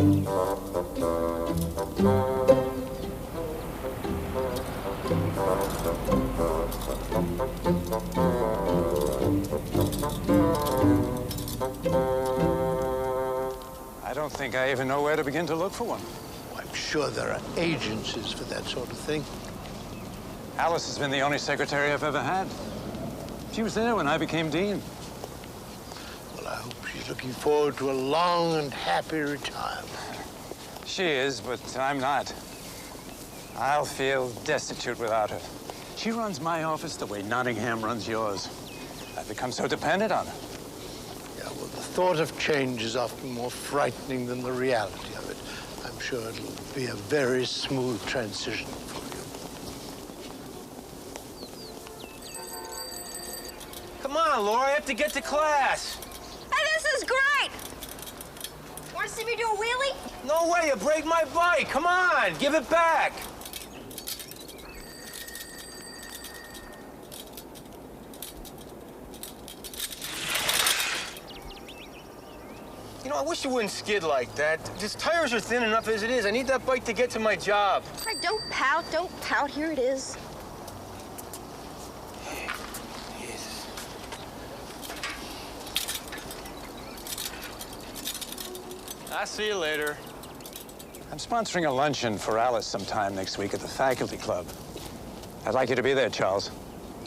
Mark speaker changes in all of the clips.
Speaker 1: I don't think I even know where to begin to look for one.
Speaker 2: I'm sure there are agencies for that sort of thing.
Speaker 1: Alice has been the only secretary I've ever had. She was there when I became dean.
Speaker 2: Well, I hope she's looking forward to a long and happy retirement.
Speaker 1: She is, but I'm not. I'll feel destitute without her. She runs my office the way Nottingham runs yours. I've become so dependent on her.
Speaker 2: Yeah, well, the thought of change is often more frightening than the reality of it. I'm sure it'll be a very smooth transition for you.
Speaker 3: Come on, Laura, I have to get to class.
Speaker 4: Hey, this is great! Want to see me do a wheelie?
Speaker 3: No way, you break my bike. Come on, give it back. You know, I wish you wouldn't skid like that. These tires are thin enough as it is. I need that bike to get to my job.
Speaker 4: All right, don't pout, don't pout. Here it is.
Speaker 3: Jesus. I'll see you later.
Speaker 1: I'm sponsoring a luncheon for Alice sometime next week at the faculty club. I'd like you to be there, Charles.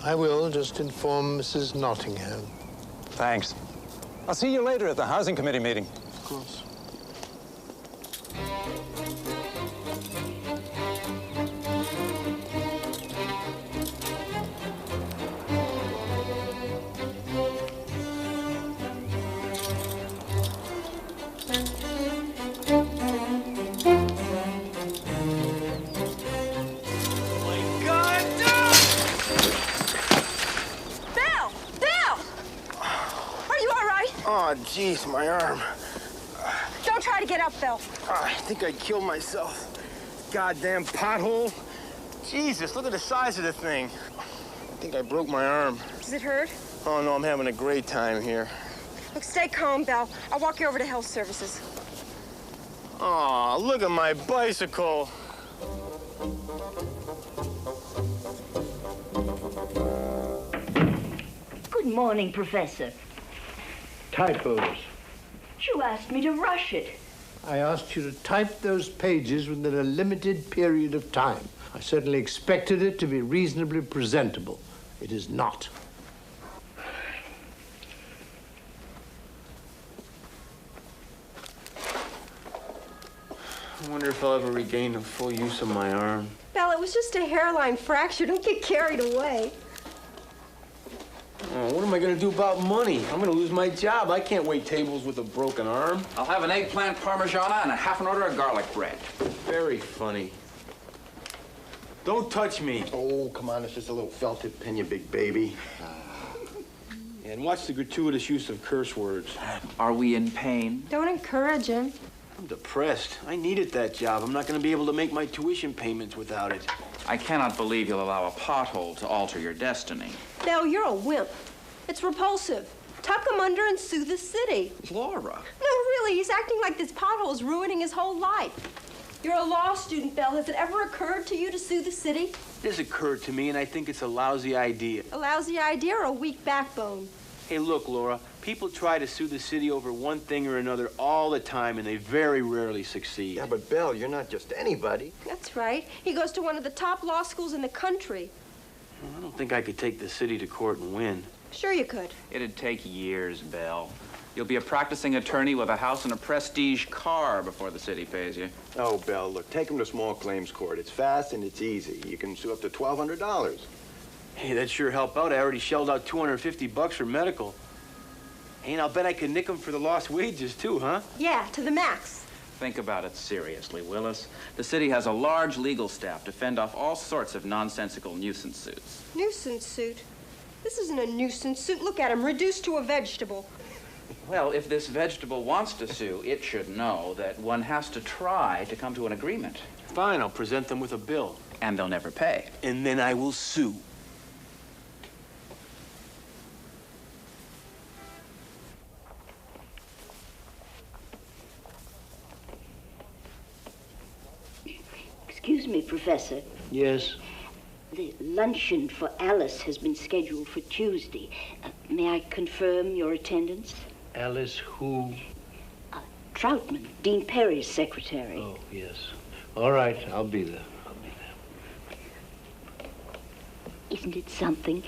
Speaker 2: I will just inform Mrs. Nottingham.
Speaker 1: Thanks. I'll see you later at the housing committee meeting.
Speaker 2: Of course.
Speaker 3: Oh, jeez, my arm.
Speaker 4: Don't try to get up, Phil.
Speaker 3: I think I killed myself. Goddamn pothole. Jesus, look at the size of the thing. I think I broke my arm.
Speaker 4: Does it hurt?
Speaker 3: Oh, no, I'm having a great time here.
Speaker 4: Look, stay calm, Belle. I'll walk you over to health services.
Speaker 3: Oh, look at my bicycle.
Speaker 5: Good morning, Professor.
Speaker 2: Typos.
Speaker 5: You asked me to rush it.
Speaker 2: I asked you to type those pages within a limited period of time. I certainly expected it to be reasonably presentable. It is not.
Speaker 3: I wonder if I'll ever regain the full use of my arm.
Speaker 4: Belle, it was just a hairline fracture. Don't get carried away.
Speaker 3: Oh, what am I gonna do about money? I'm gonna lose my job. I can't wait tables with a broken arm.
Speaker 6: I'll have an eggplant parmigiana and a half an order of garlic bread.
Speaker 3: Very funny. Don't touch me.
Speaker 7: Oh, come on, it's just a little felt tip pin, you big baby.
Speaker 3: And watch the gratuitous use of curse words.
Speaker 6: Are we in pain?
Speaker 4: Don't encourage him.
Speaker 3: I'm depressed. I needed that job. I'm not gonna be able to make my tuition payments without it.
Speaker 6: I cannot believe you'll allow a pothole to alter your destiny.
Speaker 4: Belle, you're a wimp. It's repulsive. Tuck him under and sue the city.
Speaker 6: Laura.
Speaker 4: No, really, he's acting like this pothole is ruining his whole life. You're a law student, Belle. Has it ever occurred to you to sue the city?
Speaker 3: It has occurred to me, and I think it's a lousy idea.
Speaker 4: A lousy idea or a weak backbone?
Speaker 3: Hey, look, Laura, people try to sue the city over one thing or another all the time, and they very rarely succeed.
Speaker 7: Yeah, but Belle, you're not just anybody.
Speaker 4: That's right. He goes to one of the top law schools in the country.
Speaker 3: I don't think I could take the city to court and win.
Speaker 4: Sure you could.
Speaker 6: It'd take years, Belle. You'll be a practicing attorney with a house and a prestige car before the city pays you.
Speaker 7: Oh, Belle, look, take him to small claims court. It's fast and it's easy. You can sue up to $1,200.
Speaker 3: Hey, that'd sure help out. I already shelled out $250 for medical. Hey, and I'll bet I could nick them for the lost wages, too, huh?
Speaker 4: Yeah, to the max.
Speaker 6: Think about it seriously, Willis. The city has a large legal staff to fend off all sorts of nonsensical nuisance suits.
Speaker 4: Nuisance suit? This isn't a nuisance suit. Look at him, reduced to a vegetable.
Speaker 6: Well, if this vegetable wants to sue, it should know that one has to try to come to an agreement.
Speaker 3: Fine, I'll present them with a bill.
Speaker 6: And they'll never pay.
Speaker 3: And then I will sue.
Speaker 5: Excuse me, Professor.
Speaker 2: Yes?
Speaker 5: The luncheon for Alice has been scheduled for Tuesday. May I confirm your attendance?
Speaker 2: Alice who?
Speaker 5: Troutman, Dean Perry's secretary.
Speaker 2: Oh, yes. All right, I'll be there.
Speaker 5: Isn't it something?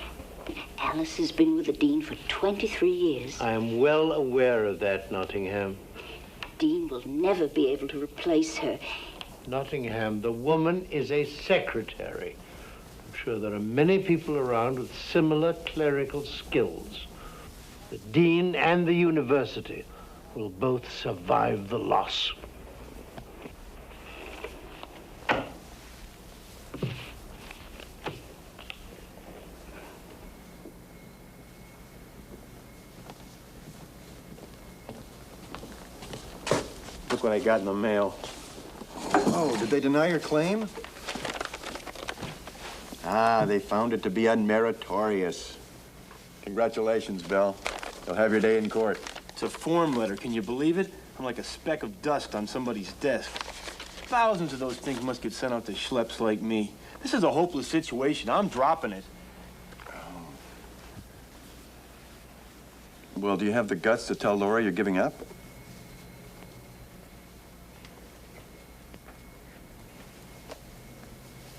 Speaker 5: Alice has been with the Dean for 23 years.
Speaker 2: I am well aware of that, Nottingham.
Speaker 5: Dean will never be able to replace her.
Speaker 2: Nottingham, the woman is a secretary. I'm sure there are many people around with similar clerical skills. The Dean and the university will both survive the loss.
Speaker 3: Look what I got in the mail.
Speaker 7: Oh, did they deny your claim? Ah, they found it to be unmeritorious. Congratulations, Bill. You'll have your day in court.
Speaker 3: It's a form letter. Can you believe it? I'm like a speck of dust on somebody's desk. Thousands of those things must get sent out to schleps like me. This is a hopeless situation. I'm dropping it.
Speaker 7: Well, do you have the guts to tell Laura you're giving up?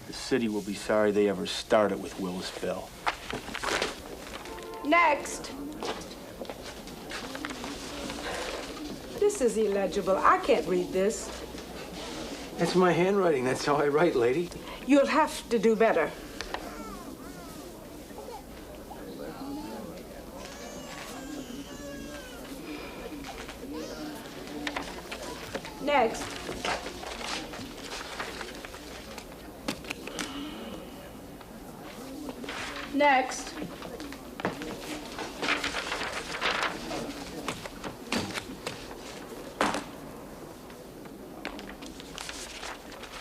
Speaker 3: The city will be sorry they ever started with Willis Bell.
Speaker 8: Next. This is illegible. I can't read this.
Speaker 3: That's my handwriting. That's how I write, lady.
Speaker 8: You'll have to do better. Next. Next.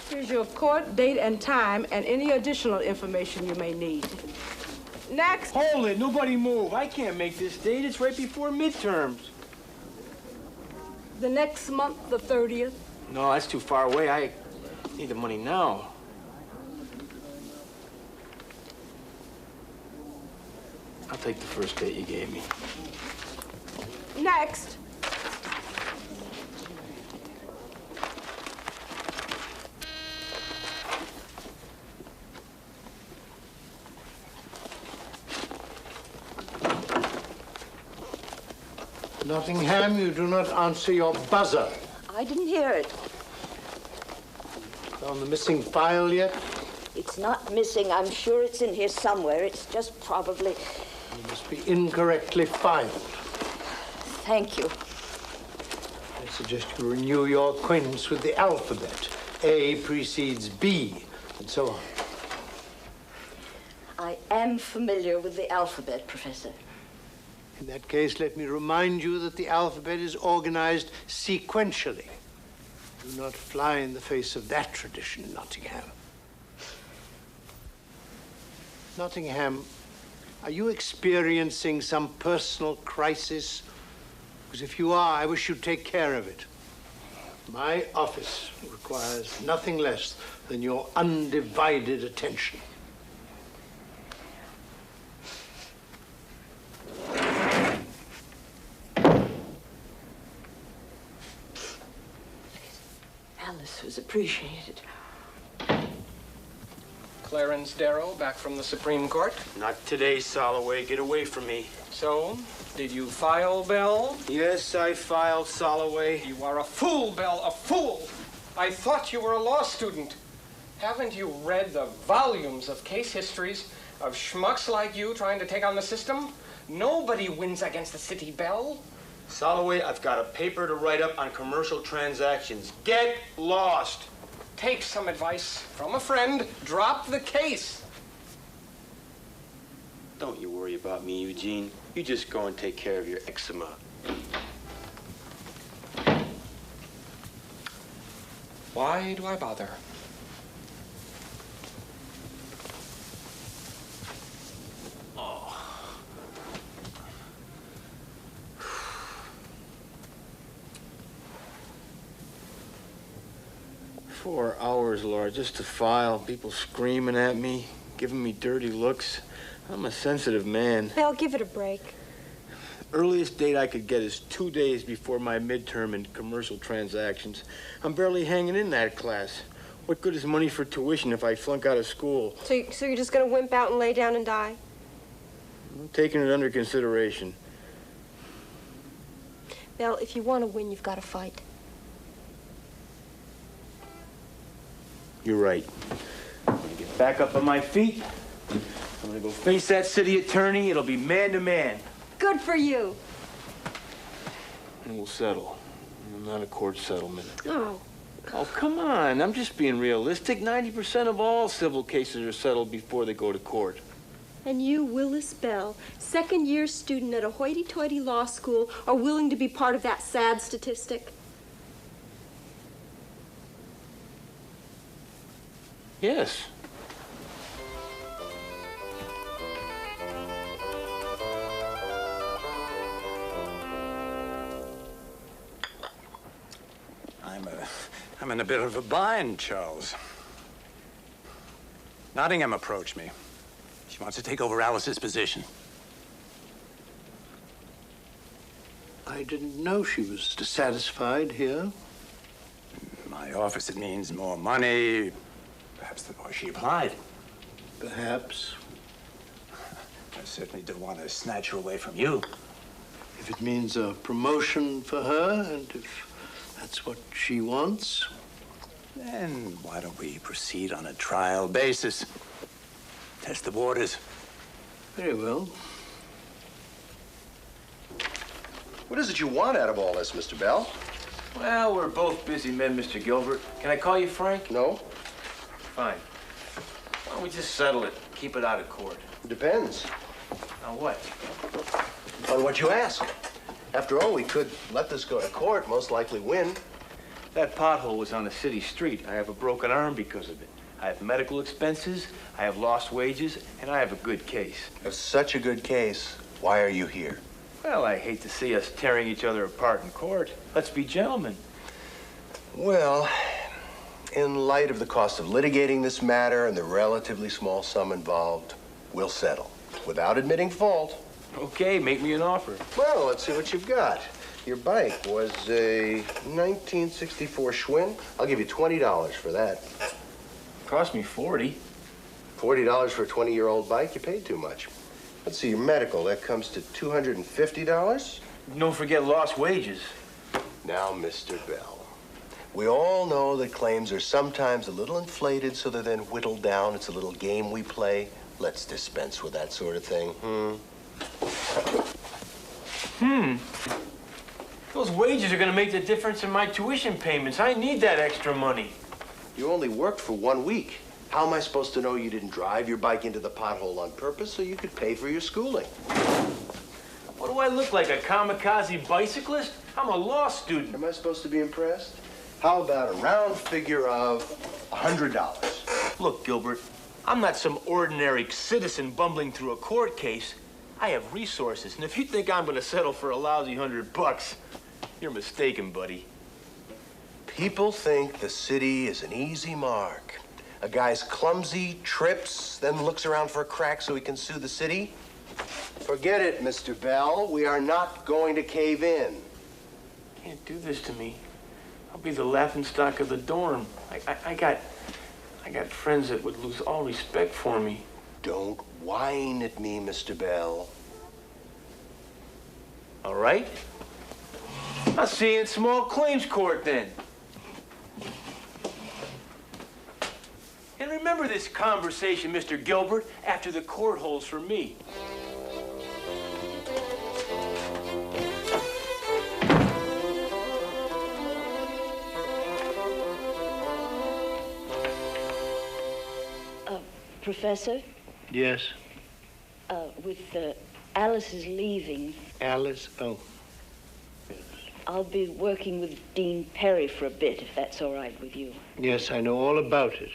Speaker 8: Here's your court date and time and any additional information you may need. Next.
Speaker 3: Hold it. Nobody move. I can't make this date. It's right before midterms.
Speaker 8: The next month, the 30th.
Speaker 3: No, that's too far away. I need the money now. I'll take the first date you gave me.
Speaker 8: Next.
Speaker 2: Nottingham, you do not answer your buzzer.
Speaker 5: I didn't hear it.
Speaker 2: On the missing file yet?
Speaker 5: It's not missing. I'm sure it's in here somewhere. It's just probably...
Speaker 2: It must be incorrectly filed.
Speaker 5: Thank you.
Speaker 2: I suggest you renew your acquaintance with the alphabet. A precedes B, and so on.
Speaker 5: I am familiar with the alphabet, Professor.
Speaker 2: In that case, let me remind you that the alphabet is organized sequentially. Do not fly in the face of that tradition, Nottingham. Nottingham, are you experiencing some personal crisis? Because if you are, I wish you'd take care of it. My office requires nothing less than your undivided attention.
Speaker 5: Alice was appreciated.
Speaker 9: Clarence Darrow, back from the Supreme Court.
Speaker 3: Not today, Soloway. Get away from me.
Speaker 9: So, did you file, Bell?
Speaker 3: Yes, I filed, Soloway.
Speaker 9: You are a fool, Bell, a fool! I thought you were a law student. Haven't you read the volumes of case histories of schmucks like you trying to take on the system? Nobody wins against the city, Bell.
Speaker 3: Soloway, I've got a paper to write up on commercial transactions. Get lost.
Speaker 9: Take some advice from a friend. Drop the case.
Speaker 3: Don't you worry about me, Eugene. You just go and take care of your eczema.
Speaker 9: Why do I bother?
Speaker 3: 4 hours, Laura, just to file. People screaming at me, giving me dirty looks. I'm a sensitive man.
Speaker 4: Belle, give it a break.
Speaker 3: Earliest date I could get is 2 days before my midterm in commercial transactions. I'm barely hanging in that class. What good is money for tuition if I flunk out of school?
Speaker 4: So you're just gonna wimp out and lay down and die?
Speaker 3: I'm taking it under consideration.
Speaker 4: Belle, if you want to win, you've got to fight.
Speaker 3: You're right. I'm gonna get back up on my feet. I'm gonna go face that city attorney. It'll be man to man.
Speaker 4: Good for you.
Speaker 3: And we'll settle. Not a court settlement.
Speaker 4: Oh.
Speaker 3: Oh, come on. I'm just being realistic. 90% of all civil cases are settled before they go to court.
Speaker 4: And you, Willis Bell, second-year student at a hoity-toity law school, are willing to be part of that sad statistic?
Speaker 3: Yes.
Speaker 1: I'm in a bit of a bind, Charles. Nottingham approached me. She wants to take over Alice's position.
Speaker 2: I didn't know she was dissatisfied here.
Speaker 1: My office, it means more money. Perhaps the more she applied.
Speaker 2: Perhaps.
Speaker 1: I certainly don't want to snatch her away from you.
Speaker 2: If it means a promotion for her, and if that's what she wants.
Speaker 1: Then why don't we proceed on a trial basis? Test the waters.
Speaker 2: Very well.
Speaker 7: What is it you want out of all this, Mr. Bell?
Speaker 3: Well, we're both busy men, Mr. Gilbert. Can I call you Frank?
Speaker 7: No?
Speaker 3: Fine. Why don't we just settle it? Keep it out of court.
Speaker 7: It depends.
Speaker 3: On what?
Speaker 7: On what you ask. After all, we could let this go to court, most likely win.
Speaker 3: That pothole was on a city street. I have a broken arm because of it. I have medical expenses, I have lost wages, and I have a good case.
Speaker 7: If such a good case, why are you here?
Speaker 3: Well, I hate to see us tearing each other apart in court. Let's be gentlemen.
Speaker 7: Well, in light of the cost of litigating this matter and the relatively small sum involved, we'll settle. Without admitting fault.
Speaker 3: Okay, make me an offer.
Speaker 7: Well, let's see what you've got. Your bike was a 1964 Schwinn. I'll give you $20 for that.
Speaker 3: Cost me $40.
Speaker 7: $40 for a 20-year-old bike? You paid too much. Let's see, your medical, that comes to $250.
Speaker 3: Don't forget lost wages.
Speaker 7: Now, Mr. Bell, we all know that claims are sometimes a little inflated, so they're then whittled down. It's a little game we play. Let's dispense with that sort of thing.
Speaker 3: Those wages are gonna make the difference in my tuition payments. I need that extra money.
Speaker 7: You only worked for 1 week. How am I supposed to know you didn't drive your bike into the pothole on purpose so you could pay for your schooling?
Speaker 3: What do I look like, a kamikaze bicyclist? I'm a law student.
Speaker 7: Am I supposed to be impressed? How about a round figure of $100?
Speaker 3: Look, Gilbert, I'm not some ordinary citizen bumbling through a court case. I have resources, and if you think I'm gonna settle for a lousy $100, you're mistaken, buddy.
Speaker 7: People think the city is an easy mark. A guy's clumsy, trips, then looks around for a crack so he can sue the city. Forget it, Mr. Bell. We are not going to cave in.
Speaker 3: You can't do this to me. I'll be the laughingstock of the dorm. I got friends that would lose all respect for me.
Speaker 7: Don't whine at me, Mr. Bell.
Speaker 3: All right? I'll see you in small claims court then. And remember this conversation, Mr. Gilbert, after the court holds for me.
Speaker 5: Professor?
Speaker 2: Yes?
Speaker 5: With Alice's leaving,
Speaker 2: Alice? Oh.
Speaker 5: I'll be working with Dean Perry for a bit, if that's all right with you.
Speaker 2: Yes, I know all about it.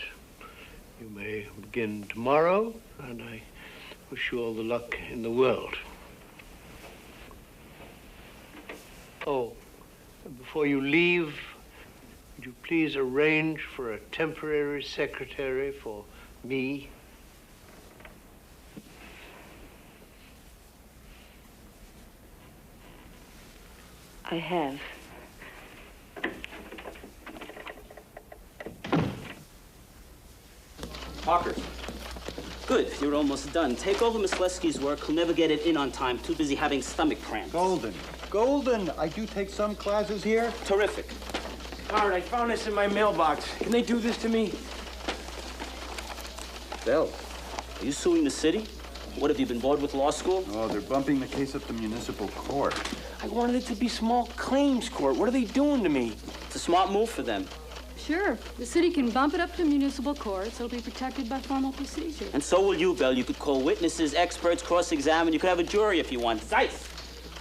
Speaker 2: You may begin tomorrow, and I wish you all the luck in the world. Oh, before you leave, Would you please arrange for a temporary secretary for me?
Speaker 5: I have.
Speaker 10: Parker. Good, you're almost done. Take over Miss Lesky's work. He'll never get it in on time. Too busy having stomach cramps.
Speaker 3: Golden, I do take some classes here.
Speaker 10: Terrific.
Speaker 3: Howard, I found this in my mailbox. Can they do this to me?
Speaker 10: Bill, are you suing the city? What, have you been bored with law school?
Speaker 11: Oh, they're bumping the case up to municipal court.
Speaker 3: I wanted it to be small claims court. What are they doing to me?
Speaker 10: It's a smart move for them.
Speaker 12: Sure. The city can bump it up to municipal court, so it'll be protected by formal procedure.
Speaker 10: And so will you, Bill. You could call witnesses, experts, cross-examine. You could have a jury if you want. Zeiss!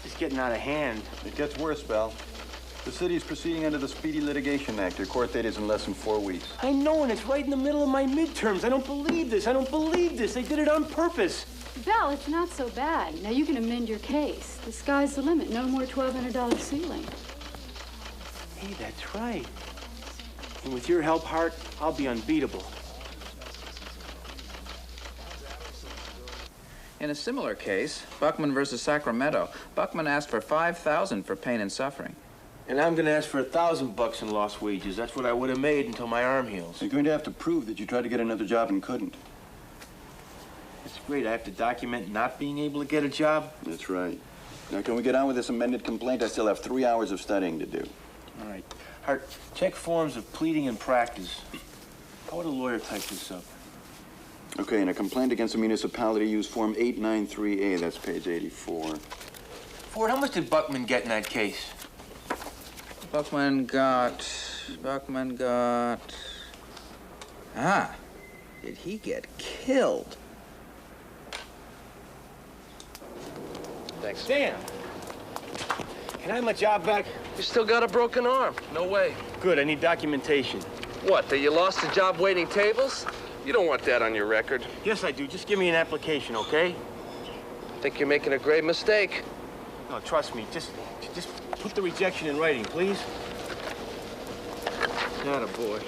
Speaker 3: It's getting out of hand.
Speaker 11: It gets worse, Val. The city's proceeding under the Speedy Litigation Act. Your court date is in less than 4 weeks.
Speaker 3: I know, and it's right in the middle of my midterms. I don't believe this. I don't believe this. They did it on purpose.
Speaker 12: Belle, it's not so bad. Now you can amend your case. The sky's the limit. No more $1,200 ceiling.
Speaker 3: Hey, that's right. And with your help, Hart, I'll be unbeatable.
Speaker 6: In a similar case, Buckman versus Sacramento, Buckman asked for $5,000 for pain and suffering.
Speaker 3: And I'm gonna ask for $1,000 in lost wages. That's what I would have made until my arm heals.
Speaker 11: You're going to have to prove that you tried to get another job and couldn't.
Speaker 3: That's great. I have to document not being able to get a job?
Speaker 11: That's right. Now, can we get on with this amended complaint? I still have 3 hours of studying to do.
Speaker 3: All right. Hart, check forms of pleading and practice. How would a lawyer type this up?
Speaker 11: Okay, in a complaint against a municipality, use Form 893A. That's page 84.
Speaker 3: Ford, how much did Buckman get in that case?
Speaker 6: Buckman got... Ah, did he get killed?
Speaker 3: Thanks. Dan, can I have my job back?
Speaker 13: You still got a broken arm. No way.
Speaker 3: Good, I need documentation.
Speaker 13: What, that you lost a job waiting tables? You don't want that on your record.
Speaker 3: Yes, I do. Just give me an application, okay?
Speaker 13: Think you're making a grave mistake.
Speaker 3: No, trust me. Just put the rejection in writing, please.
Speaker 13: Not a boy.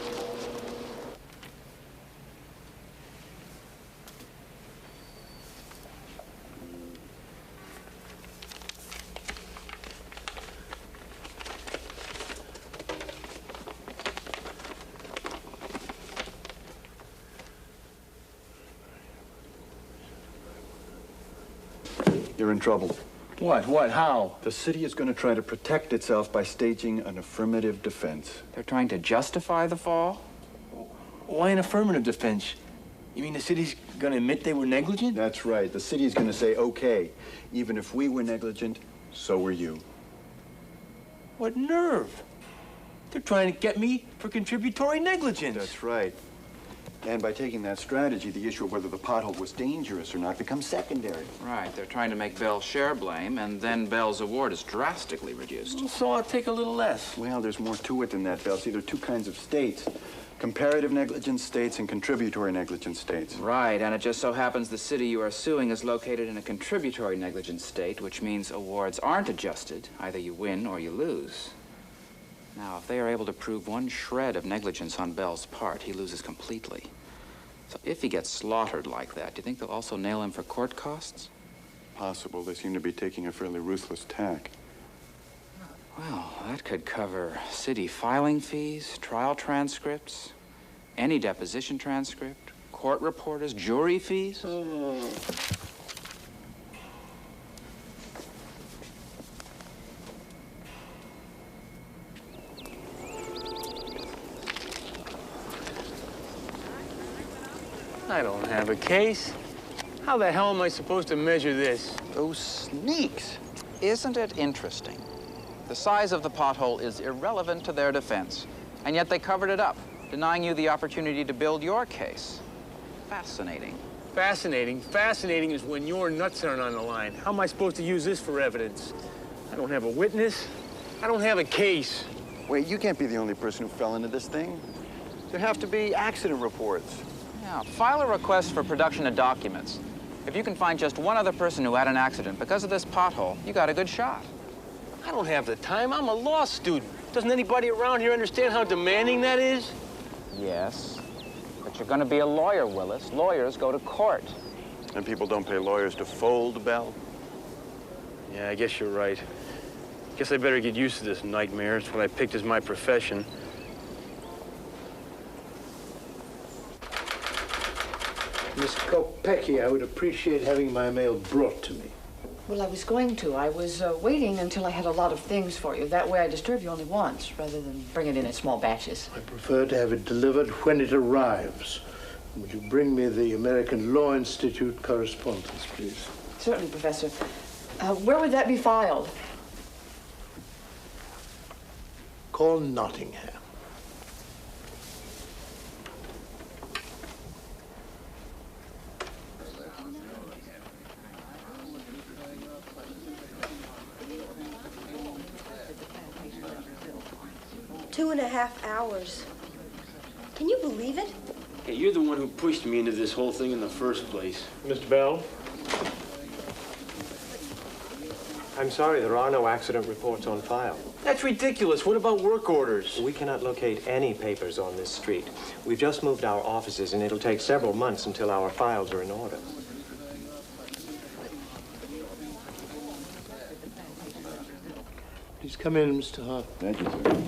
Speaker 11: You're in trouble.
Speaker 3: What? How?
Speaker 11: The city is going to try to protect itself by staging an affirmative defense.
Speaker 6: They're trying to justify the fall?
Speaker 3: Why an affirmative defense? You mean the city's gonna admit they were negligent?
Speaker 11: That's right. The city's going to say, okay, even if we were negligent, so were you.
Speaker 3: What nerve? They're trying to get me for contributory negligence.
Speaker 11: That's right. And by taking that strategy, the issue of whether the pothole was dangerous or not becomes secondary.
Speaker 6: Right, they're trying to make Bell share blame, and then Bell's award is drastically reduced.
Speaker 3: So I'll take a little less.
Speaker 11: Well, there's more to it than that, Bell. See, there are 2 kinds of states. Comparative negligence states and contributory negligence states.
Speaker 6: Right, and it just so happens the city you are suing is located in a contributory negligence state, which means awards aren't adjusted. Either you win or you lose. Now, if they are able to prove 1 shred of negligence on Bell's part, he loses completely. So if he gets slaughtered like that, do you think they'll also nail him for court costs?
Speaker 11: Possible. They seem to be taking a fairly ruthless tack.
Speaker 6: Well, that could cover city filing fees, trial transcripts, any deposition transcript, court reporters, jury fees.
Speaker 3: I don't have a case. How the hell am I supposed to measure this?
Speaker 6: Those sneaks. Isn't it interesting? The size of the pothole is irrelevant to their defense, and yet they covered it up, denying you the opportunity to build your case. Fascinating.
Speaker 3: Fascinating? Fascinating is when your nuts aren't on the line. How am I supposed to use this for evidence? I don't have a witness. I don't have a case.
Speaker 11: Wait, you can't be the only person who fell into this thing. There have to be accident reports.
Speaker 6: Yeah, file a request for production of documents. If you can find just 1 other person who had an accident because of this pothole, you got a good shot.
Speaker 3: I don't have the time. I'm a law student. Doesn't anybody around here understand how demanding that is?
Speaker 6: Yes, but you're going to be a lawyer, Willis. Lawyers go to court.
Speaker 11: And people don't pay lawyers to fold, Bell?
Speaker 3: Yeah, I guess you're right. Guess I better get used to this nightmare. It's what I picked as my profession.
Speaker 2: Miss Kopecki, I would appreciate having my mail brought to me.
Speaker 14: Well, I was going to. I was waiting until I had a lot of things for you. That way I disturb you only once, rather than bring it in small batches.
Speaker 2: I prefer to have it delivered when it arrives. Would you bring me the American Law Institute correspondence, please?
Speaker 14: Certainly, Professor. Where would that be filed?
Speaker 2: Call Nottingham.
Speaker 4: Two and a half hours. Can you believe it?
Speaker 3: Hey, you're the one who pushed me into this whole thing in the first place.
Speaker 9: Mr. Bell? I'm sorry, there are no accident reports on file.
Speaker 3: That's ridiculous. What about work orders?
Speaker 9: We cannot locate any papers on this street. We've just moved our offices, and it'll take several months until our files are in order.
Speaker 2: Please come in, Mr. Hart.
Speaker 11: Thank you, sir.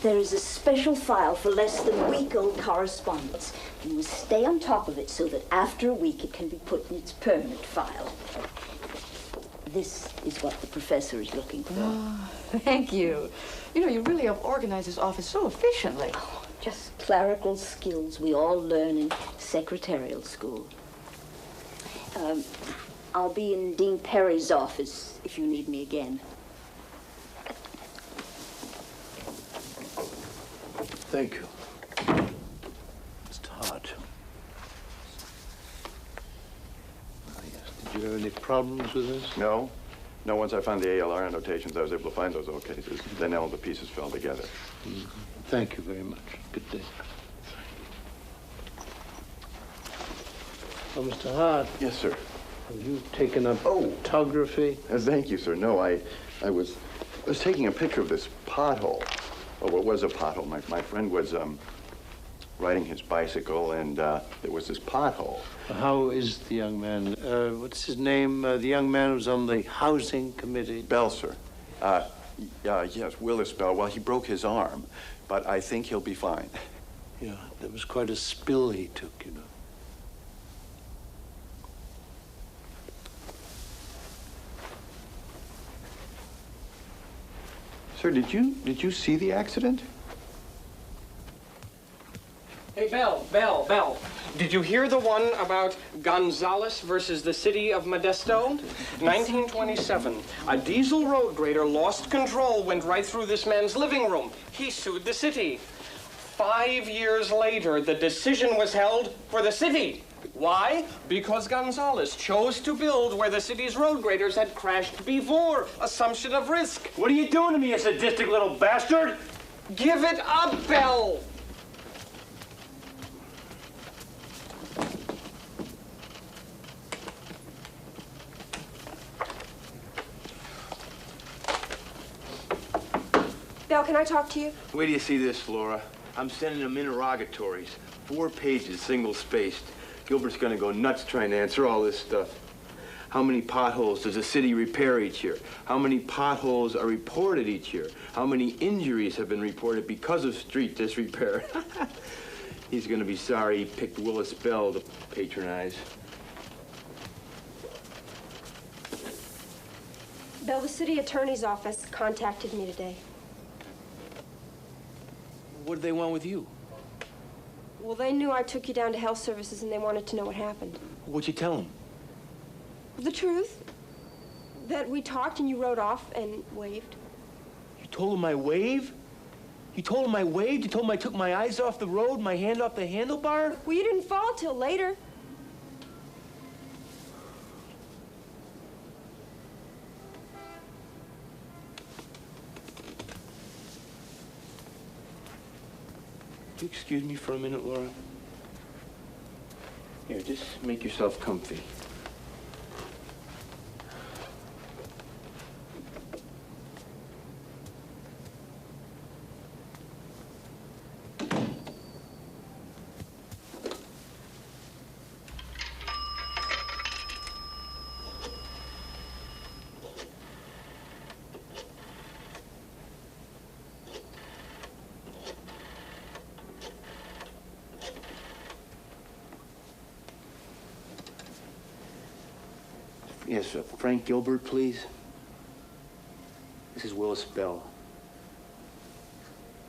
Speaker 5: There is a special file for less than a week-old correspondence. You must stay on top of it so that after a week it can be put in its permanent file. This is what the professor is looking for.
Speaker 14: Oh, thank you. You know, you really have organized this office so efficiently.
Speaker 5: Oh, just clerical skills we all learn in secretarial school. I'll be in Dean Perry's office if you need me again.
Speaker 2: Thank you. Mr. Hart. Oh, yes. Did you have any problems with this?
Speaker 11: No. No, once I found the ALR annotations, I was able to find those old cases. Then all the pieces fell together.
Speaker 2: Mm-hmm. Thank you very much. Good day. Oh, Mr. Hart.
Speaker 11: Yes, sir.
Speaker 2: Have you taken up photography?
Speaker 11: Thank you, sir. No, I was taking a picture of this pothole. Oh, what was a pothole? My friend was riding his bicycle, and there was this pothole.
Speaker 2: How is the young man? What's his name? The young man who's on the housing committee?
Speaker 11: Bell, sir. Yes, Willis Bell. Well, he broke his arm, but I think he'll be fine.
Speaker 2: Yeah, there was quite a spill he took, you know.
Speaker 11: Sir, did you see the accident?
Speaker 9: Hey, Bell. Did you hear the one about Gonzales versus the city of Modesto? 1927. A diesel road grader lost control, went right through this man's living room. He sued the city. 5 years later, the decision was held for the city. Why? Because Gonzales chose to build where the city's road graders had crashed before. Assumption of risk.
Speaker 3: What are you doing to me, you sadistic little bastard?
Speaker 9: Give it up, Bell!
Speaker 4: Bell, can I talk to you?
Speaker 3: Wait till you see this, Flora. I'm sending them interrogatories. 4 pages, single-spaced. Gilbert's gonna go nuts trying to answer all this stuff. How many potholes does the city repair each year? How many potholes are reported each year? How many injuries have been reported because of street disrepair? He's gonna be sorry he picked Willis Bell to patronize.
Speaker 4: Bell, the city attorney's office contacted me today.
Speaker 3: What do they want with you?
Speaker 4: Well, they knew I took you down to health services and they wanted to know what happened.
Speaker 3: What'd you tell them?
Speaker 4: The truth. That we talked and you rode off and waved.
Speaker 3: You told them I waved? You told them I waved? You told them I took my eyes off the road, my hand off the handlebar?
Speaker 4: Well, you didn't fall till later.
Speaker 3: Would you excuse me for a minute, Laura? Here, just make yourself comfy.
Speaker 7: Yes, Frank Gilbert, please. This is Willis Bell.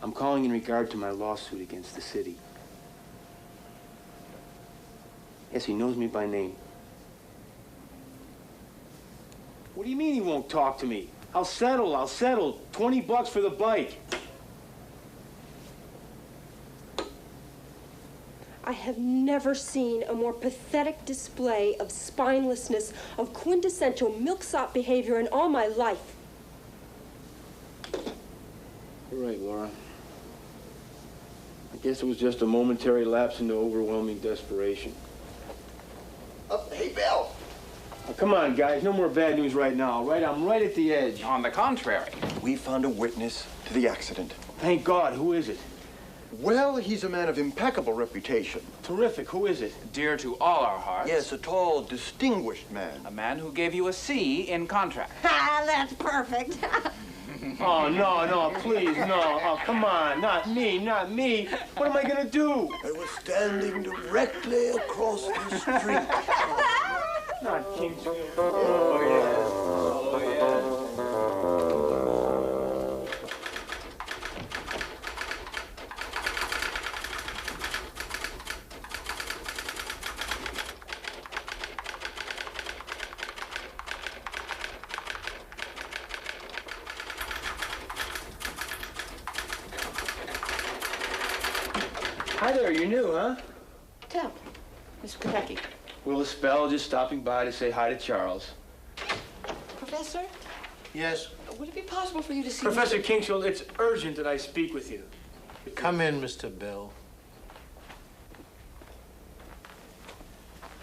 Speaker 7: I'm calling in regard to my lawsuit against the city. Yes, he knows me by name. What do you mean he won't talk to me? I'll settle. $20 for the bike.
Speaker 4: I have never seen a more pathetic display of spinelessness, of quintessential milksop behavior in all my life.
Speaker 3: You're right, Laura. I guess it was just a momentary lapse into overwhelming desperation.
Speaker 7: Hey, Bell.
Speaker 3: Oh, come on, guys. No more bad news right now, all right? I'm right at the edge.
Speaker 6: On the contrary.
Speaker 11: We found a witness to the accident.
Speaker 3: Thank God. Who is it?
Speaker 11: Well, he's a man of impeccable reputation.
Speaker 3: Terrific. Who is it?
Speaker 6: Dear to all our hearts.
Speaker 11: Yes, a tall, distinguished man.
Speaker 6: A man who gave you a C in contract.
Speaker 4: Ah, that's perfect.
Speaker 3: Oh, no, please, no. Oh, come on. Not me. What am I going to do?
Speaker 11: I was standing directly across the street.
Speaker 3: Not Kingston. Oh, yes. Oh, yes. Hi there, you're new, huh?
Speaker 14: Temp, Mr. Kopecky.
Speaker 3: Willis Bell, just stopping by to say hi to Charles.
Speaker 14: Professor,
Speaker 2: Yes?
Speaker 14: would it be possible for you to see
Speaker 3: Professor Kingsfield, it's urgent that I speak with you.
Speaker 2: Come in, Mr. Bell.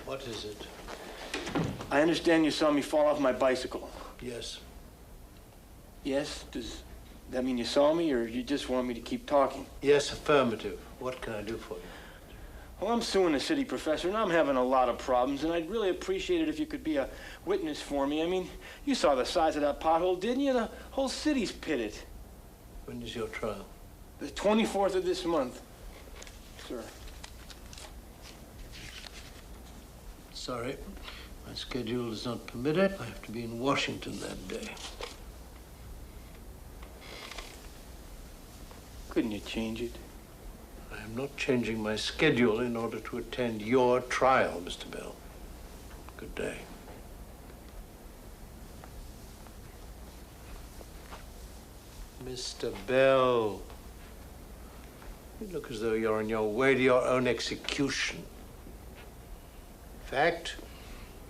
Speaker 2: What is it?
Speaker 3: I understand you saw me fall off my bicycle.
Speaker 2: Yes.
Speaker 3: Yes? Does that mean you saw me, or you just want me to keep talking?
Speaker 2: Yes, affirmative. What can I do for you?
Speaker 3: Well, I'm suing the city, Professor, and I'm having a lot of problems, and I'd really appreciate it if you could be a witness for me. I mean, you saw the size of that pothole, didn't you? The whole city's pitted.
Speaker 2: When is your trial?
Speaker 3: The 24th of this month, sir.
Speaker 2: Sorry. My schedule does not permit it. I have to be in Washington that day.
Speaker 3: Couldn't you change it?
Speaker 2: I am not changing my schedule in order to attend your trial, Mr. Bell. Good day. Mr. Bell, you look as though you're on your way to your own execution. In fact,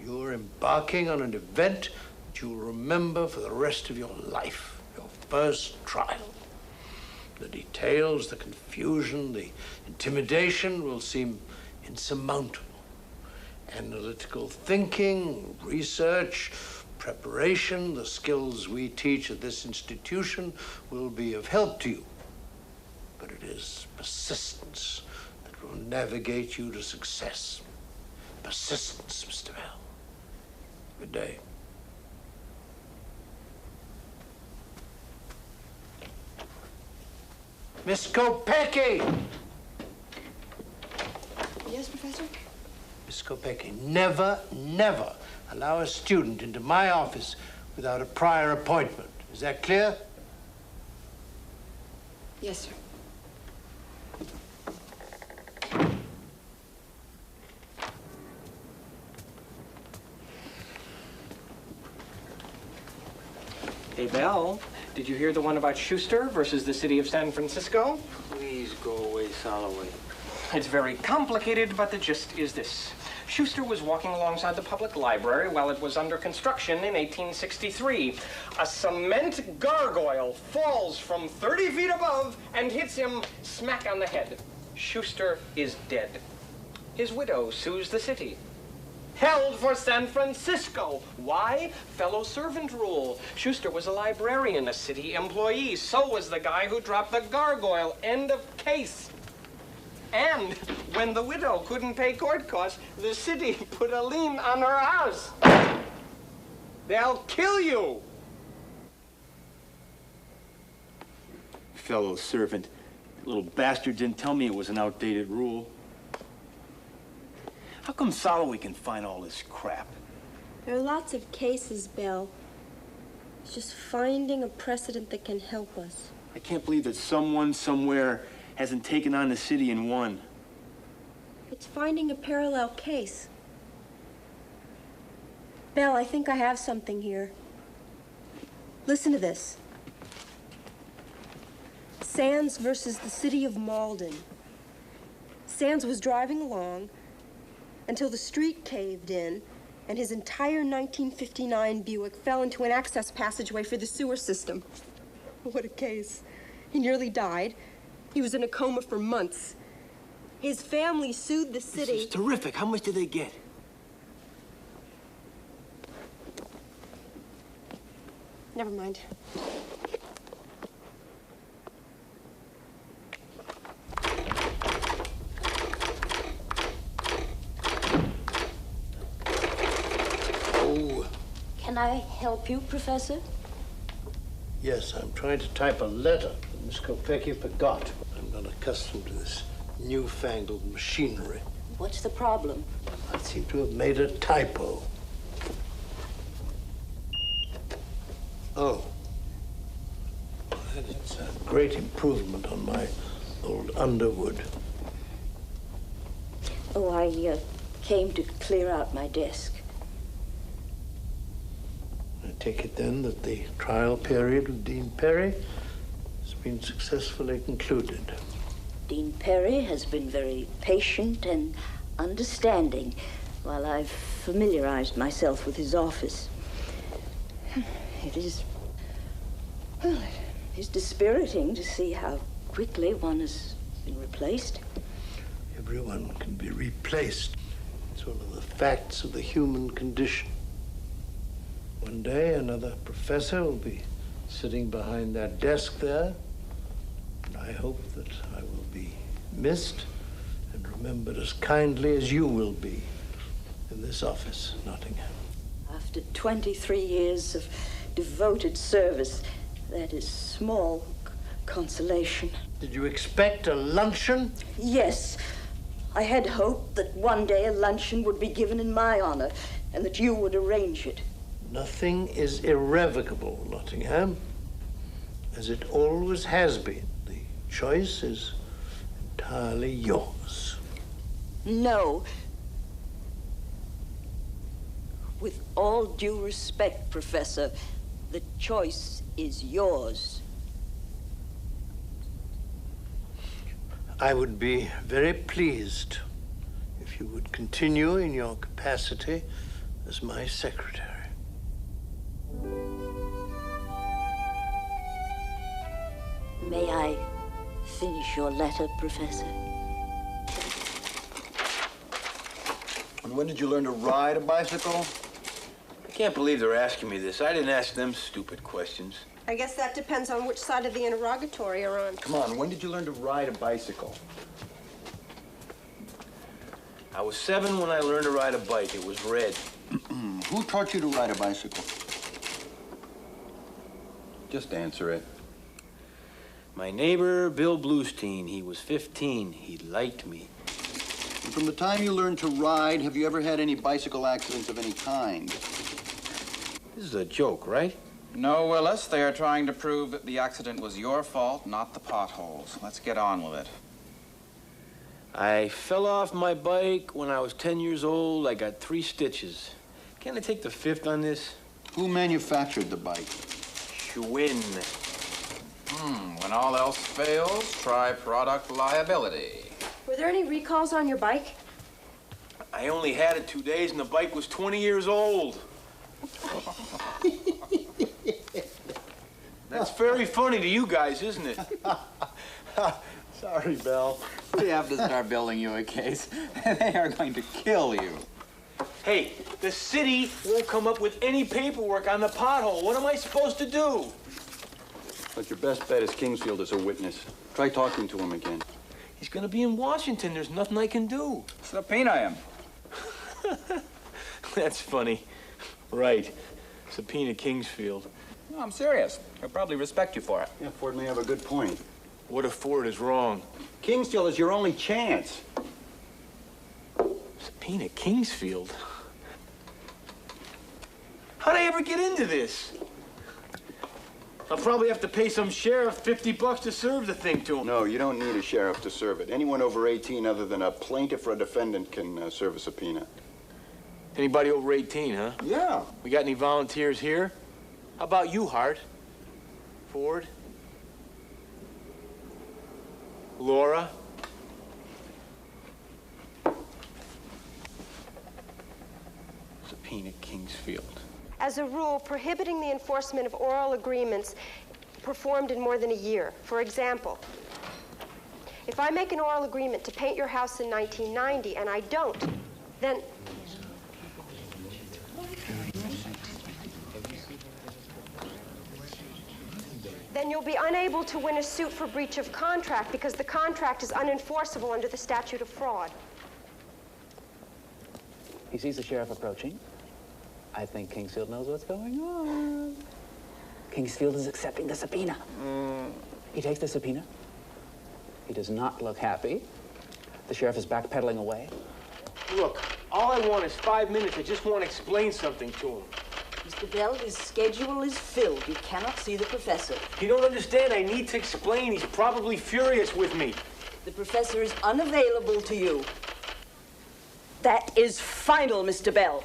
Speaker 2: you're embarking on an event that you'll remember for the rest of your life, your first trial. The details, the confusion, the intimidation will seem insurmountable. Analytical thinking, research, preparation, the skills we teach at this institution will be of help to you. But it is persistence that will navigate you to success. Persistence, Mr. Bell. Good day. Miss Kopecky!
Speaker 14: Yes, Professor?
Speaker 2: Miss Kopecky, never allow a student into my office without a prior appointment. Is that clear?
Speaker 14: Yes, sir.
Speaker 9: Hey, Bell, did you hear the one about Schuster versus the city of San Francisco?
Speaker 2: Please go away, Soloway.
Speaker 9: It's very complicated, but the gist is this. Schuster was walking alongside the public library while it was under construction in 1863. A cement gargoyle falls from 30 feet above and hits him smack on the head. Schuster is dead. His widow sues the city. Held for San Francisco. Why? Fellow servant rule. Schuster was a librarian, a city employee. So was the guy who dropped the gargoyle. End of case. And when the widow couldn't pay court costs, the city put a lien on her house. They'll kill you.
Speaker 3: Fellow servant. Little bastard didn't tell me it was an outdated rule. How come Soloway can find all this crap?
Speaker 4: There are lots of cases, Bill. It's just finding a precedent that can help us.
Speaker 3: I can't believe that someone somewhere hasn't taken on the city and won.
Speaker 4: It's finding a parallel case. Belle, I think I have something here. Listen to this. Sands versus the city of Malden. Sands was driving along until the street caved in and his entire 1959 Buick fell into an access passageway for the sewer system. What a case. He nearly died. He was in a coma for months. His family sued the city.
Speaker 3: This is terrific. How much did they get?
Speaker 4: Never mind.
Speaker 5: Can I help you, Professor?
Speaker 2: Yes, I'm trying to type a letter that Miss Kopecki forgot. I'm not accustomed to this newfangled machinery.
Speaker 5: What's the problem?
Speaker 2: I seem to have made a typo. Oh. That's a great improvement on my old Underwood.
Speaker 5: Oh, I came to clear out my desk.
Speaker 2: I take it then that the trial period with Dean Perry has been successfully concluded.
Speaker 5: Dean Perry has been very patient and understanding while I've familiarized myself with his office. It is, well, it is dispiriting to see how quickly one has been replaced.
Speaker 2: Everyone can be replaced. It's one of the facts of the human condition. One day, another professor will be sitting behind that desk there, and I hope that I will be missed and remembered as kindly as you will be in this office, Nottingham.
Speaker 5: After 23 years of devoted service, that is small consolation.
Speaker 2: Did you expect a luncheon?
Speaker 5: Yes. I had hoped that one day a luncheon would be given in my honor and that you would arrange it.
Speaker 2: Nothing is irrevocable, Nottingham, as it always has been. The choice is entirely yours.
Speaker 5: No. With all due respect, Professor, the choice is yours.
Speaker 2: I would be very pleased if you would continue in your capacity as my secretary.
Speaker 5: May I finish your letter, Professor?
Speaker 11: And when did you learn to ride a bicycle?
Speaker 3: I can't believe they're asking me this. I didn't ask them stupid questions.
Speaker 4: I guess that depends on which side of the interrogatory you're on.
Speaker 11: Come on, when did you learn to ride a bicycle?
Speaker 3: I was 7 when I learned to ride a bike. It was red.
Speaker 11: Who taught you to ride a bicycle? Just answer it.
Speaker 3: My neighbor, Bill Bluestein, he was 15. He liked me.
Speaker 11: And from the time you learned to ride, have you ever had any bicycle accidents of any kind?
Speaker 3: This is a joke, right?
Speaker 6: No, Willis. They are trying to prove that the accident was your fault, not the potholes. Let's get on with it.
Speaker 3: I fell off my bike when I was 10 years old. I got 3 stitches. Can't I take the 5th on this?
Speaker 11: Who manufactured the bike?
Speaker 3: Schwinn.
Speaker 6: When all else fails, try product liability.
Speaker 4: Were there any recalls on your bike?
Speaker 3: I only had it 2 days and the bike was 20 years old. That's very funny to you guys, isn't it?
Speaker 2: Sorry, Belle.
Speaker 6: We have to start building you a case. They are going to kill you.
Speaker 3: Hey, the city won't come up with any paperwork on the pothole. What am I supposed to do?
Speaker 11: But your best bet is Kingsfield as a witness. Try talking to him again.
Speaker 3: He's gonna be in Washington. There's nothing I can do.
Speaker 6: Subpoena him.
Speaker 3: That's funny. Right. Subpoena Kingsfield.
Speaker 6: No, I'm serious. He'll probably respect you for it.
Speaker 11: Yeah, Ford may have a good point.
Speaker 3: What if Ford is wrong?
Speaker 11: Kingsfield is your only chance.
Speaker 3: Subpoena Kingsfield? How'd I ever get into this? I'll probably have to pay some sheriff $50 to serve the thing to him.
Speaker 11: No, you don't need a sheriff to serve it. Anyone over 18 other than a plaintiff or a defendant can serve a subpoena.
Speaker 3: Anybody over 18, huh?
Speaker 11: Yeah.
Speaker 3: We got any volunteers here? How about you, Hart? Ford? Laura? Subpoena Kingsfield.
Speaker 4: As a rule, prohibiting the enforcement of oral agreements performed in more than a year. For example, if I make an oral agreement to paint your house in 1990 and I don't, then you'll be unable to win a suit for breach of contract because the contract is unenforceable under the statute of fraud.
Speaker 6: He sees the sheriff approaching. I think Kingsfield knows what's going on. Kingsfield is accepting the subpoena. He takes the subpoena. He does not look happy. The sheriff is backpedaling away.
Speaker 3: Look, all I want is 5 minutes. I just want to explain something to him.
Speaker 5: Mr. Bell, his schedule is filled. You cannot see the professor.
Speaker 3: You don't understand. I need to explain. He's probably furious with me.
Speaker 5: The professor is unavailable to you. That is final, Mr. Bell.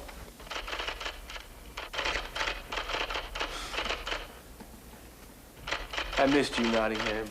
Speaker 3: I missed you, Nottingham.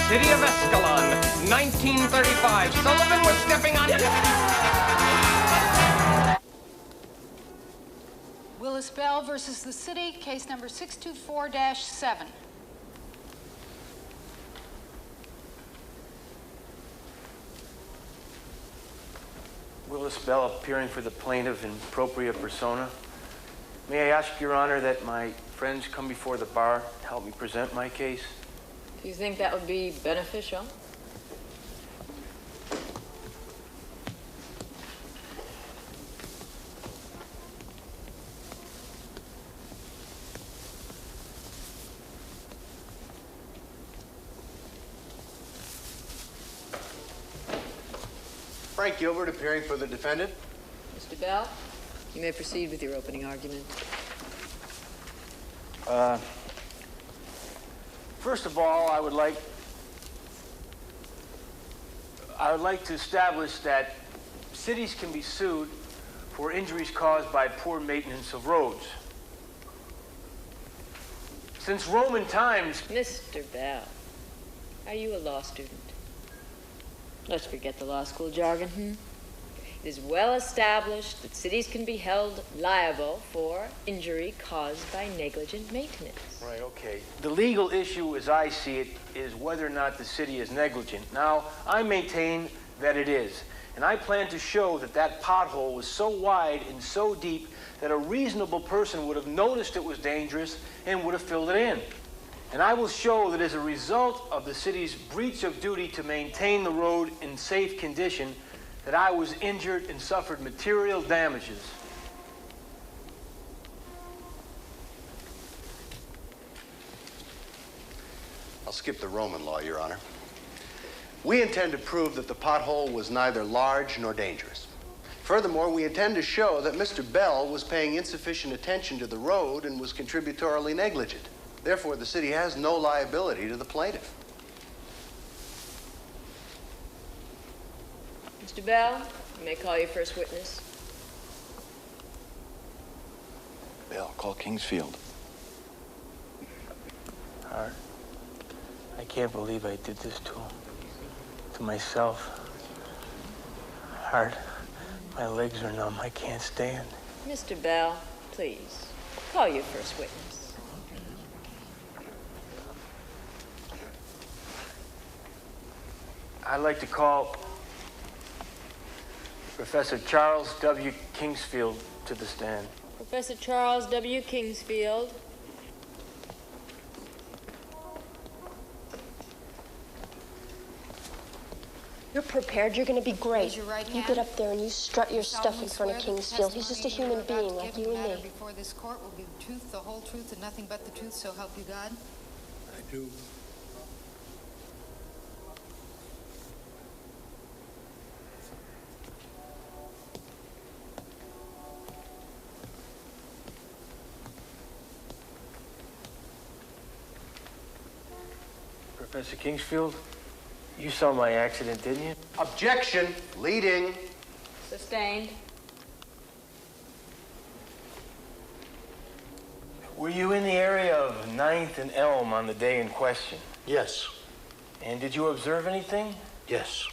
Speaker 9: City of Escalon, 1935. Sullivan was stepping on...
Speaker 12: Willis Bell versus the city, case number 624-7.
Speaker 3: Willis Bell appearing for the plaintiff in propria persona. May I ask, Your Honor, that my friends come before the bar to help me present my case?
Speaker 14: Do you think that would be beneficial?
Speaker 7: Frank Gilbert appearing for the defendant.
Speaker 14: Mr. Bell, you may proceed with your opening argument.
Speaker 3: First of all, I would like to establish that cities can be sued for injuries caused by poor maintenance of roads. Since Roman times...
Speaker 14: Mr. Bell, are you a law student? Let's forget the law school jargon,
Speaker 15: It is well established that cities can be held liable for injury caused by negligent maintenance.
Speaker 3: Right, okay. The legal issue, as I see it, is whether or not the city is negligent. Now, I maintain that it is. And I plan to show that that pothole was so wide and so deep that a reasonable person would have noticed it was dangerous and would have filled it in. And I will show that as a result of the city's breach of duty to maintain the road in safe condition, that I was injured and suffered material damages.
Speaker 7: I'll skip the Roman law, Your Honor. We intend to prove that the pothole was neither large nor dangerous. Furthermore, we intend to show that Mr. Bell was paying insufficient attention to the road and was contributorily negligent. Therefore, the city has no liability to the plaintiff.
Speaker 15: Mr. Bell, you may call your first witness.
Speaker 11: Bell, call Kingsfield.
Speaker 3: Hart, I can't believe I did this to myself. Hart, my legs are numb. I can't stand.
Speaker 15: Mr. Bell, please, call your first witness.
Speaker 3: I'd like to call Professor Charles W. Kingsfield to the stand.
Speaker 15: Professor Charles W. Kingsfield.
Speaker 4: You're prepared. You're going to be great.
Speaker 16: Raise your right
Speaker 4: You
Speaker 16: hand.
Speaker 4: get up there and you strut your stuff in front of Kingsfield. He's just a human being like you and me.
Speaker 16: Before this court will be the truth, the whole truth, and nothing but the truth, so help you God.
Speaker 2: I do.
Speaker 3: Professor Kingsfield, you saw my accident, didn't you?
Speaker 7: Objection. Leading.
Speaker 15: Sustained.
Speaker 3: Were you in the area of 9th and Elm on the day in question?
Speaker 2: Yes.
Speaker 3: And did you observe anything?
Speaker 2: Yes.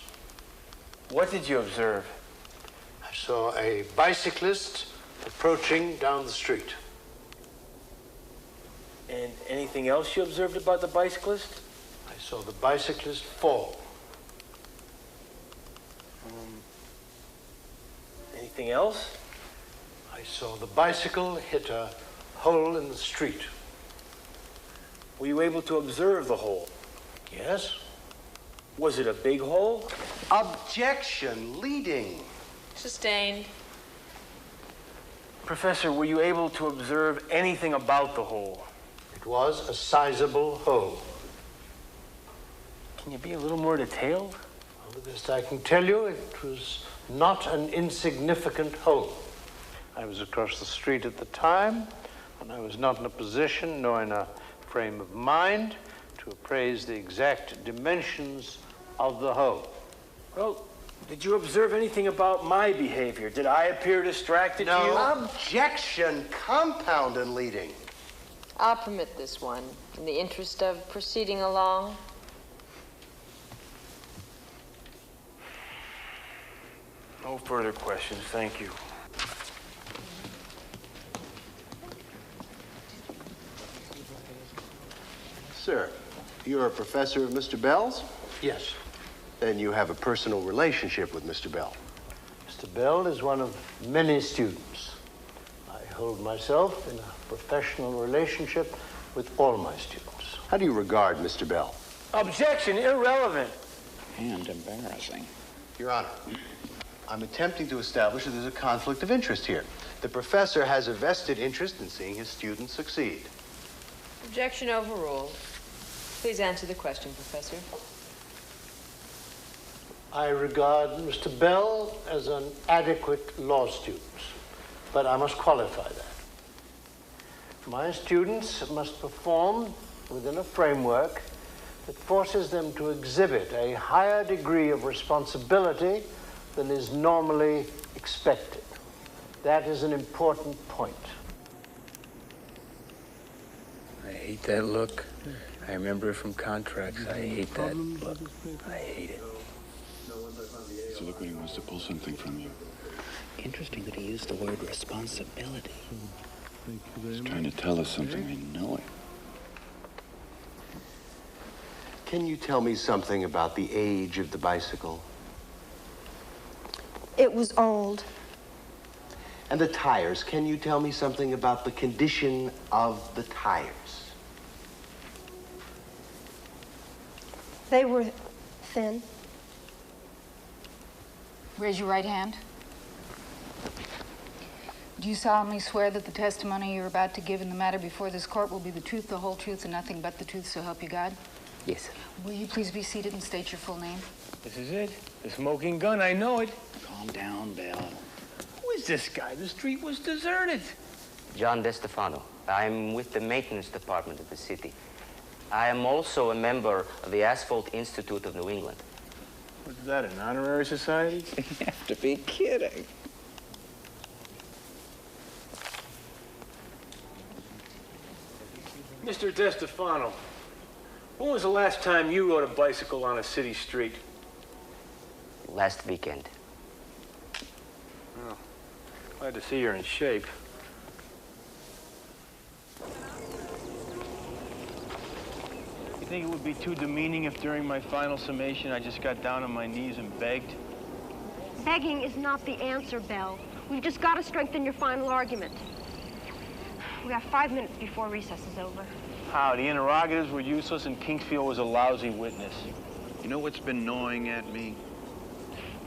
Speaker 3: What did you observe?
Speaker 2: I saw a bicyclist approaching down the street.
Speaker 3: And anything else you observed about the bicyclist?
Speaker 2: I saw the bicyclist fall.
Speaker 3: Anything else?
Speaker 2: I saw the bicycle hit a hole in the street.
Speaker 3: Were you able to observe the hole?
Speaker 2: Yes.
Speaker 3: Was it a big hole?
Speaker 7: Objection. Leading.
Speaker 15: Sustained.
Speaker 3: Professor, were you able to observe anything about the hole?
Speaker 2: It was a sizable hole.
Speaker 3: Can you be a little more detailed?
Speaker 2: Well, the best I can tell you, it was not an insignificant hole. I was across the street at the time, and I was not in a position nor in a frame of mind to appraise the exact dimensions of the hole.
Speaker 3: Well, did you observe anything about my behavior? Did I appear distracted to you?
Speaker 7: No. Objection. Compound and leading.
Speaker 15: I'll permit this one in the interest of proceeding along.
Speaker 3: No further questions, thank you.
Speaker 7: Sir, you're a professor of Mr. Bell's?
Speaker 2: Yes.
Speaker 7: Then you have a personal relationship with Mr. Bell.
Speaker 2: Mr. Bell is one of many students. I hold myself in a professional relationship with all my students.
Speaker 7: How do you regard Mr. Bell?
Speaker 3: Objection, irrelevant.
Speaker 6: And embarrassing.
Speaker 7: Your Honor, I'm attempting to establish that there's a conflict of interest here. The professor has a vested interest in seeing his students succeed.
Speaker 15: Objection overruled. Please answer the question, Professor.
Speaker 2: I regard Mr. Bell as an adequate law student, but I must qualify that. My students must perform within a framework that forces them to exhibit a higher degree of responsibility than is normally expected. That is an important point.
Speaker 3: I hate that look. I remember it from contracts. I hate that look. I hate it.
Speaker 11: So look what he wants to pull something from you.
Speaker 6: Interesting that he used the word responsibility.
Speaker 11: He's trying to tell us something we know it.
Speaker 7: Can you tell me something about the age of the bicycle?
Speaker 4: It was old.
Speaker 7: And the tires, can you tell me something about the condition of the tires?
Speaker 4: They were thin.
Speaker 16: Raise your right hand. Do you solemnly swear that the testimony you're about to give in the matter before this court will be the truth, the whole truth, and nothing but the truth, so help you God?
Speaker 6: Yes.
Speaker 16: Will you please be seated and state your full name?
Speaker 3: This is it. The smoking gun, I know it.
Speaker 6: Calm down, Bell.
Speaker 3: Who is this guy? The street was deserted.
Speaker 17: John DeStefano. I'm with the maintenance department of the city. I am also a member of the Asphalt Institute of New England.
Speaker 3: What's that, an honorary society?
Speaker 6: You have to be kidding.
Speaker 3: Mr. DeStefano, when was the last time you rode a bicycle on a city street?
Speaker 17: Last weekend.
Speaker 3: Oh, glad to see you're in shape. You think it would be too demeaning if during my final summation I just got down on my knees and begged?
Speaker 4: Begging is not the answer, Bell. We've just got to strengthen your final argument. We have 5 minutes before recess is over.
Speaker 3: How? The interrogatives were useless and Kingsfield was a lousy witness.
Speaker 11: You know what's been gnawing at me?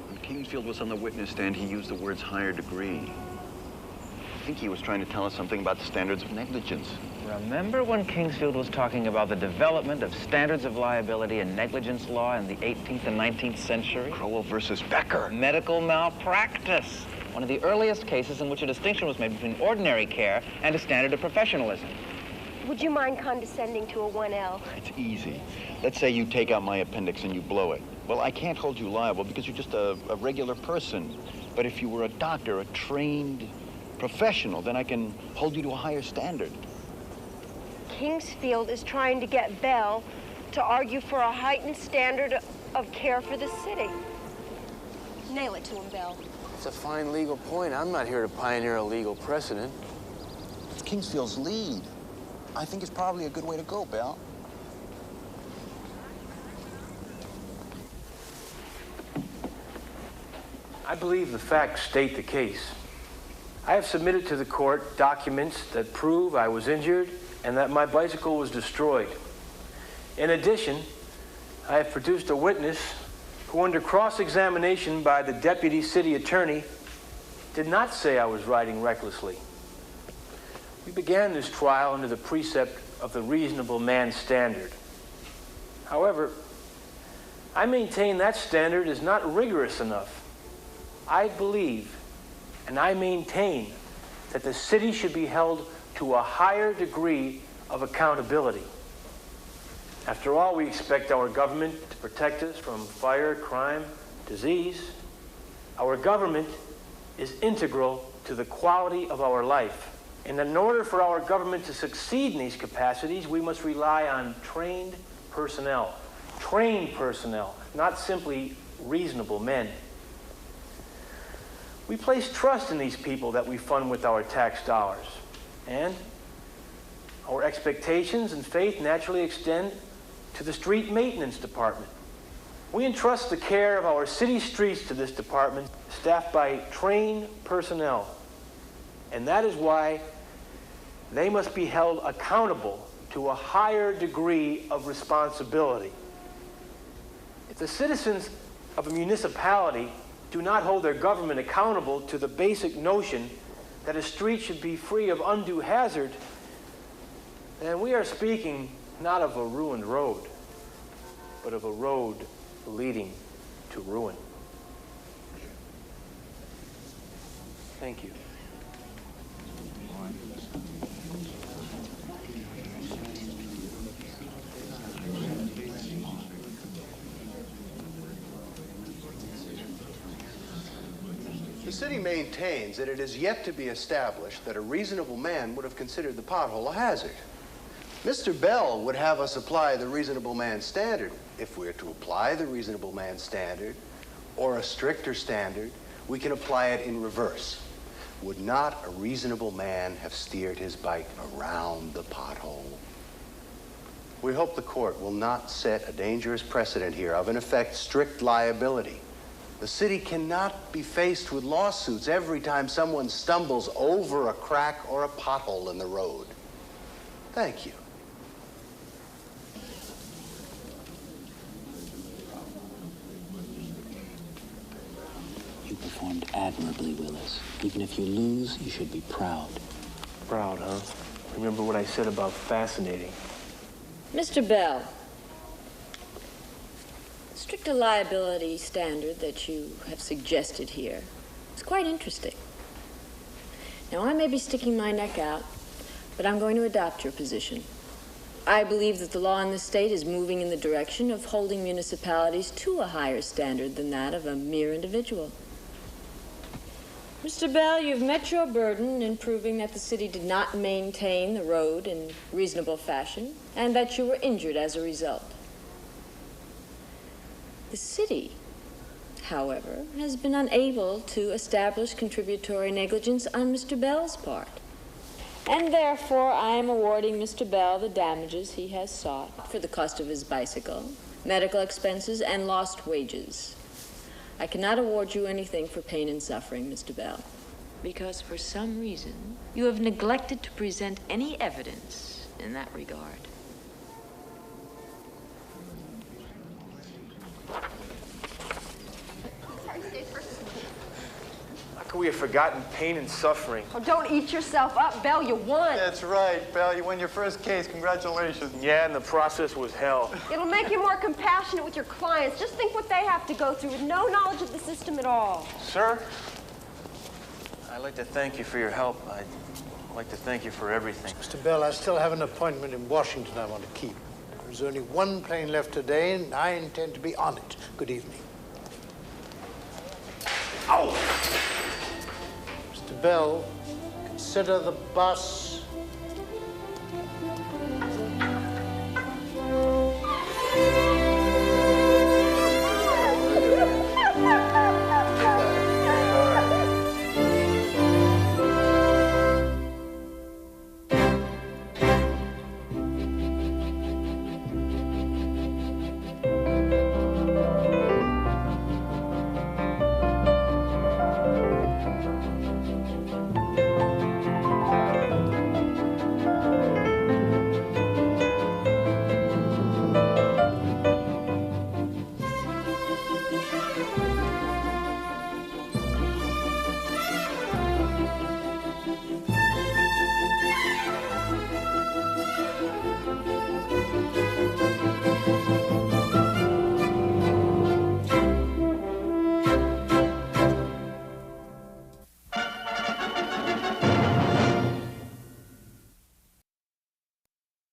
Speaker 11: When Kingsfield was on the witness stand, he used the words higher degree. I think he was trying to tell us something about the standards of negligence.
Speaker 6: Remember when Kingsfield was talking about the development of standards of liability and negligence law in the 18th and 19th century?
Speaker 11: Crowell versus Becker.
Speaker 6: Medical malpractice. One of the earliest cases in which a distinction was made between ordinary care and a standard of professionalism.
Speaker 4: Would you mind condescending to a 1L?
Speaker 11: It's easy. Let's say you take out my appendix and you blow it. Well, I can't hold you liable because you're just a regular person. But if you were a doctor, a trained professional, then I can hold you to a higher standard.
Speaker 4: Kingsfield is trying to get Bell to argue for a heightened standard of care for the city. Nail it to him, Bell.
Speaker 3: It's a fine legal point. I'm not here to pioneer a legal precedent.
Speaker 11: It's Kingsfield's lead. I think it's probably a good way to go, Bell.
Speaker 3: I believe the facts state the case. I have submitted to the court documents that prove I was injured and that my bicycle was destroyed. In addition, I have produced a witness who, under cross-examination by the deputy city attorney, did not say I was riding recklessly. We began this trial under the precept of the reasonable man standard. However, I maintain that standard is not rigorous enough. I believe and I maintain that the city should be held to a higher degree of accountability. After all, we expect our government to protect us from fire, crime, disease. Our government is integral to the quality of our life. And in order for our government to succeed in these capacities, we must rely on trained personnel. Trained personnel, not simply reasonable men. We place trust in these people that we fund with our tax dollars. And our expectations and faith naturally extend to the street maintenance department. We entrust the care of our city streets to this department, staffed by trained personnel. And that is why they must be held accountable to a higher degree of responsibility. If the citizens of a municipality do not hold their government accountable to the basic notion that a street should be free of undue hazard, then we are speaking not of a ruined road, but of a road leading to ruin. Thank you.
Speaker 7: The city maintains that it is yet to be established that a reasonable man would have considered the pothole a hazard. Mr. Bell would have us apply the reasonable man standard. If we're to apply the reasonable man standard, or a stricter standard, We can apply it in reverse. Would not a reasonable man have steered his bike around the pothole? We hope the court will not set a dangerous precedent here of, in effect, strict liability. The city cannot be faced with lawsuits every time someone stumbles over a crack or a pothole in the road. Thank you.
Speaker 18: You performed admirably, Willis. Even if you lose, you should be proud.
Speaker 3: Proud, huh? Remember what I said about fascinating.
Speaker 15: Mr. Bell, the stricter liability standard that you have suggested here is quite interesting. Now, I may be sticking my neck out, but I'm going to adopt your position. I believe that the law in this state is moving in the direction of holding municipalities to a higher standard than that of a mere individual. Mr. Bell, you've met your burden in proving that the city did not maintain the road in reasonable fashion and that you were injured as a result. The city, however, has been unable to establish contributory negligence on Mr. Bell's part. And therefore, I am awarding Mr. Bell the damages he has sought for the cost of his bicycle, medical expenses, and lost wages. I cannot award you anything for pain and suffering, Mr. Bell, because for some reason you have neglected to present any evidence in that regard.
Speaker 3: How could we have forgotten pain and suffering?
Speaker 4: Oh, don't eat yourself up, Bell. You won.
Speaker 3: That's right, Bell. You won your first case. Congratulations. Yeah, and the process was hell.
Speaker 4: It'll make you more compassionate with your clients. Just think what they have to go through with no knowledge of the system at all.
Speaker 3: Sir, I'd like to thank you for your help. I'd like to thank you for everything.
Speaker 2: Mr. Bell, I still have an appointment in Washington I want to keep. There's only one plane left today, and I intend to be on it. Good evening. Ow! Mr. Bell, consider the bus